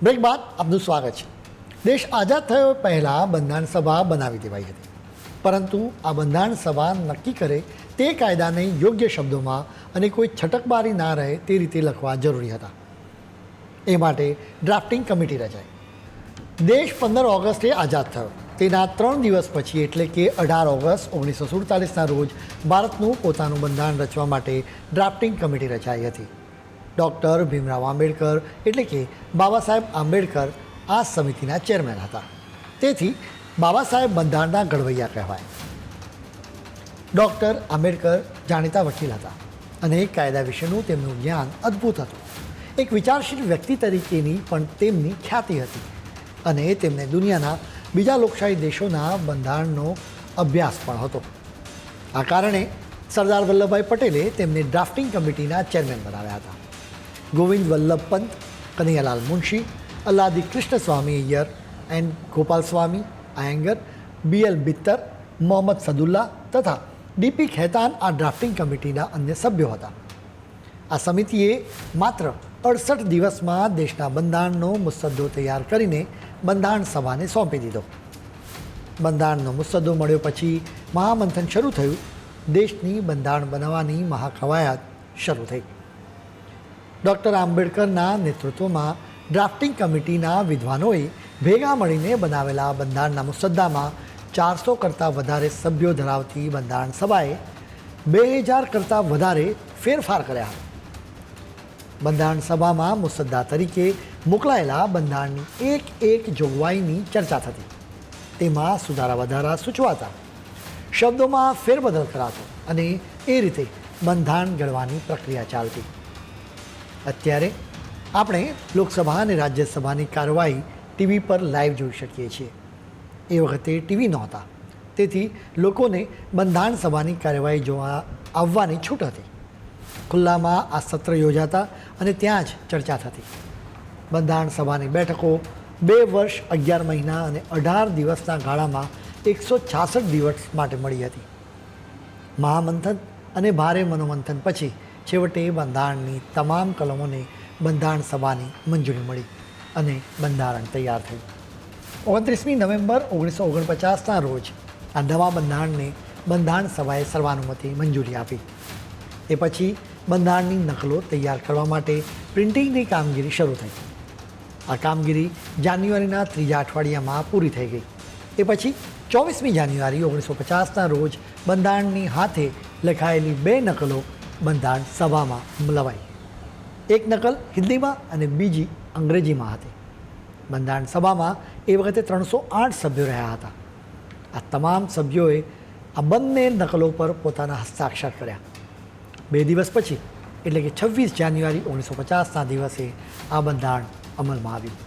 Break બાદ આપનું સ્વાગત છે। દેશ આઝાદ થયો પહેલાં બંધારણ સભા બનાવી દેવાઈ હતી, પરંતુ આ બંધારણ સભા નક્કી કરે તે કાયદાને યોગ્ય શબ્દોમાં અને કોઈ છટકબારી ના રહે તે રીતે લખવા જરૂરી હતા। એ માટે ડ્રાફ્ટિંગ કમિટી રચાઈ। દેશ 15 ઓગસ્ટે આઝાદ થયો, તેના 3 દિવસ પછી એટલે કે 18 ઓગસ્ટ 1947ના રોજ ભારતનું પોતાનું બંધારણ રચવા માટે ડ્રાફ્ટિંગ કમિટી રચાઈ હતી। ડૉક્ટર ભીમરાવ આંબેડકર એટલે કે બાબા સાહેબ આંબેડકર આ સમિતિના ચેરમેન હતા, તેથી બાબા સાહેબ બંધારણના ઘડવૈયા કહેવાય। ડૉક્ટર આંબેડકર જાણીતા વકીલ હતા અને કાયદા વિશેનું તેમનું જ્ઞાન અદ્ભુત હતું। એક વિચારશીલ વ્યક્તિ તરીકેની પણ તેમની ખ્યાતિ હતી અને તેમને દુનિયાના બીજા લોકશાહી દેશોના બંધારણનો અભ્યાસ પણ હતો। આ કારણે સરદાર વલ્લભભાઈ પટેલે તેમને ડ્રાફ્ટિંગ કમિટીના ચેરમેન બનાવ્યા હતા। ગોવિંદ વલ્લભ પંત, કનૈયાલાલ મુનશી, અલ્લાદી કૃષ્ણ સ્વામી અય્યર એન્ડ ગોપાલ સ્વામી આયંગર, BL બિત્તર, મોહમ્મદ સદુલ્લા તથા DP ખેતાન આ ડ્રાફ્ટિંગ કમિટીના અન્ય સભ્યો હતા। આ સમિતિએ માત્ર 68 દિવસમાં દેશના બંધારણનો મુસદ્દો તૈયાર કરીને બંધારણ સભાને સોંપી દીધો। બંધારણનો મુસદ્દો મળ્યો પછી મહામંથન શરૂ થયું। દેશની બંધારણ બનાવવાની મહાકવાયત શરૂ થઈ। ડૉક્ટર આંબેડકરના નેતૃત્વમાં ડ્રાફ્ટિંગ કમિટીના વિદ્વાનોએ ભેગા મળીને બનાવેલા બંધારણના મુસદ્દામાં 400 કરતાં વધારે સભ્યો ધરાવતી બંધારણ સભાએ 2000 કરતાં વધારે ફેરફાર કર્યા। બંધારણ સભામાં મુસદ્દા તરીકે મોકલાયેલા બંધારણની એક જોગવાઈની ચર્ચા થતી, તેમાં સુધારા વધારા સૂચવાતા, શબ્દોમાં ફેરબદલ કરાતો અને એ રીતે બંધારણ ઘડવાની પ્રક્રિયા ચાલતી। અત્યારે આપણે લોકસભા અને રાજ્યસભાની કાર્યવાહી ટીવી પર લાઈવ જોઈ શકીએ છીએ। એ વખતે ટીવી નહોતા, તેથી લોકોને બંધારણ સભાની કાર્યવાહી જોવા આવવાની છૂટ હતી। ખુલ્લામાં આ સત્ર યોજાતા અને ત્યાં જ ચર્ચા થતી। બંધારણ સભાની બેઠકો 2 વર્ષ 11 મહિના અને 18 દિવસના ગાળામાં 166 દિવસ માટે મળી હતી। મહામંથન અને ભારે મનોમંથન પછી છેવટે બંધારણની તમામ કલમોને બંધારણ સભાની મંજૂરી મળી અને બંધારણ તૈયાર થયું। 29મી નવેમ્બર 1949ના રોજ આ નવા બંધારણને બંધારણ સભાએ સર્વાનુમતે મંજૂરી આપી। એ પછી બંધારણની નકલો તૈયાર કરવા માટે પ્રિન્ટિંગની કામગીરી શરૂ થઈ। આ કામગીરી જાન્યુઆરીના 3જા અઠવાડિયામાં પૂરી થઈ ગઈ। એ પછી 24મી જાન્યુઆરી 1950ના રોજ બંધારણની હાથે લખાયેલી 2 નકલો બંધારણ સભામાં લવાઈ। એક નકલ હિન્દીમાં અને બીજી અંગ્રેજીમાં હતી। બંધારણ સભામાં એ વખતે 308 સભ્યો રહ્યા હતા। આ તમામ સભ્યોએ આ બંને નકલો પર પોતાના હસ્તાક્ષર કર્યા। 2 દિવસ પછી એટલે કે 26 જાન્યુઆરી 1950ના દિવસે આ બંધારણ અમલમાં આવ્યું।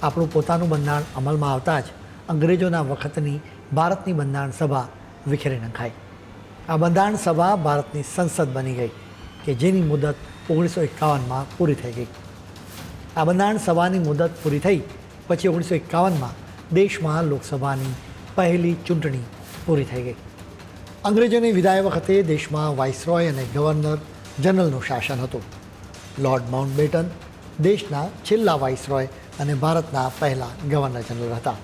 આપણું પોતાનું બંધારણ અમલમાં આવતા જ અંગ્રેજોના વખતની ભારતની બંધારણ સભા વિખેરી નખાઈ। આ બંધારણ સભા ભારતની સંસદ બની ગઈ કે જેની મુદત 1951માં પૂરી થઈ ગઈ। આ બંધારણ સભાની મુદત પૂરી થઈ પછી 1951માં દેશમાં લોકસભાની પહેલી ચૂંટણી પૂરી થઈ ગઈ। અંગ્રેજોની વિદાય વખતે દેશમાં વાઇસરોય અને ગવર્નર જનરલનું શાસન હતું। લોર્ડ માઉન્ટબેટન દેશના છેલ્લા વાઇસરોય અને ભારતના પહેલા ગવર્નર જનરલ હતા।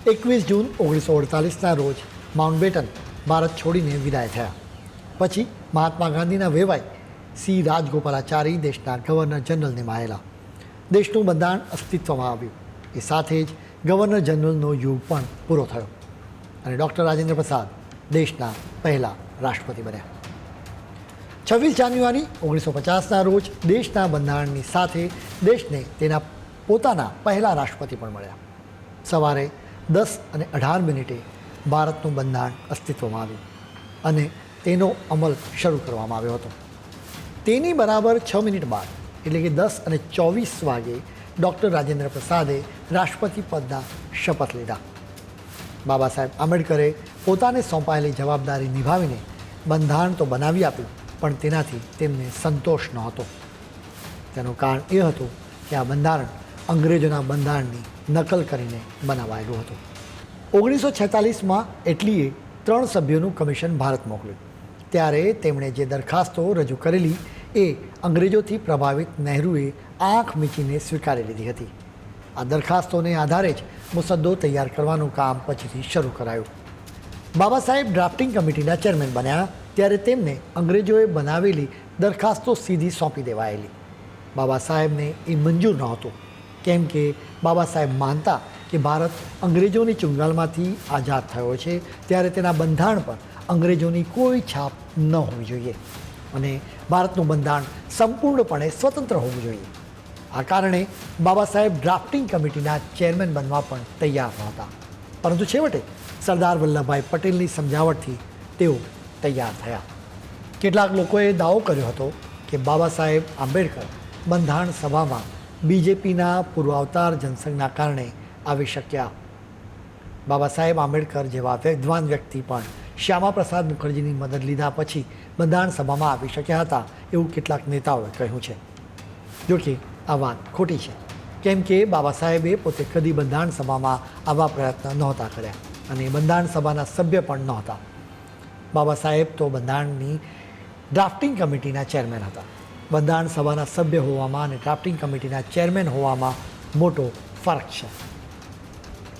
21 જૂન 1948ના રોજ માઉન્ટબેટન ભારત છોડીને વિદાય થયા। પછી મહાત્મા ગાંધીના વેવાઈ સી રાજગોપાલાચારી દેશના ગવર્નર જનરલ નિમાયેલા। દેશનું બંધારણ અસ્તિત્વમાં આવ્યું। એ સાથે જ ગવર્નર જનરલનો યુગ પણ પૂરો થયો અને ડૉક્ટર રાજેન્દ્ર પ્રસાદ દેશના પહેલા રાષ્ટ્રપતિ બન્યા। 26 જાન્યુઆરી 1950ના રોજ દેશના બંધારણની સાથે દેશને તેના પોતાના પહેલા રાષ્ટ્રપતિ પણ મળ્યા। સવારે 10:18 ભારતનું બંધારણ અસ્તિત્વમાં આવ્યું અને તેનો અમલ શરૂ કરવામાં આવ્યો હતો। તેની બરાબર 6 મિનિટ બાદ એટલે કે 10:24 વાગે ડૉક્ટર રાજેન્દ્ર પ્રસાદે રાષ્ટ્રપતિ પદના શપથ લીધા। બાબા સાહેબ આંબેડકરે પોતાને સોંપાયેલી જવાબદારી નિભાવીને બંધારણ તો બનાવી આપ્યું, પણ તેનાથી તેમને સંતોષ નહોતો। તેનું કારણ એ હતું કે આ બંધારણ અંગ્રેજોના બંધારણની નકલ કરીને બનાવાયેલું હતું। 1946માં એટલીએ 3 સભ્યોનું કમિશન ભારત મોકલ્યું। ત્યારે તેમણે જે દરખાસ્તો રજૂ કરેલી એ અંગ્રેજોથી પ્રભાવિત નહેરુએ આંખ મીચીને સ્વીકારી લીધી હતી. આ દરખાસ્તોને આધારે જ મુસદ્દો તૈયાર કરવાનું કામ પછીથી શરૂ કરાયું. બાબા સાહેબ ડ્રાફ્ટિંગ કમિટીના ચેરમેન બન્યા ત્યારે તેમને અંગ્રેજોએ બનાવેલી દરખાસ્તો સીધી સોંપી દેવાયેલી. બાબા સાહેબને એ મંજૂર નહોતું, કેમ કે બાબા સાહેબ માનતા કે ભારત અંગ્રેજોની ચુંગાલમાંથી આઝાદ થયો છે ત્યારે તેના બંધારણ પર અંગ્રેજોની કોઈ છાપ ન હોવી જોઈએ અને ભારતનું બંધારણ સંપૂર્ણપણે સ્વતંત્ર હોવું જોઈએ. આ કારણે બાબા સાહેબ ડ્રાફ્ટિંગ કમિટીના ચેરમેન બનવા પણ તૈયાર નહોતા, પરંતુ છેવટે સરદાર વલ્લભભાઈ પટેલની સમજાવટથી તેઓ તૈયાર થયા. કેટલાક લોકોએ દાવો કર્યો હતો કે બાબા સાહેબ આંબેડકર બંધારણ સભામાં બીજેપીના પૂર્વાવતાર જનસંઘના કારણે આવી શક્યા. બાબા સાહેબ આંબેડકર જેવા વિદ્વાન વ્યક્તિ પણ શ્યામા પ્રસાદ મુખર્જીની મદદ લીધા પછી બંધારણ સભામાં આવી શક્યા હતા એવું કેટલાક નેતાઓએ કહ્યું છે. જોકે આ વાત ખોટી છે, કેમ કે બાબા સાહેબે પોતે કદી બંધારણ સભામાં આવા પ્રયત્ન નહોતા કર્યા અને બંધારણ સભાના સભ્ય પણ નહોતા. બાબા સાહેબ તો બંધારણની ડ્રાફ્ટિંગ કમિટીના ચેરમેન હતા. બંધારણ સભાના સભ્ય હોવામાં અને ડ્રાફ્ટિંગ કમિટીના ચેરમેન હોવામાં મોટો ફરક છે.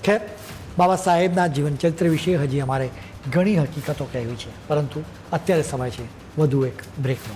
ખેર, બાબા સાહેબના જીવનચરિત્ર વિશે હજી અમારે ઘણી હકીકતો કહેવી છે, પરંતુ અત્યારે સમય છે વધુ એક બ્રેકનો.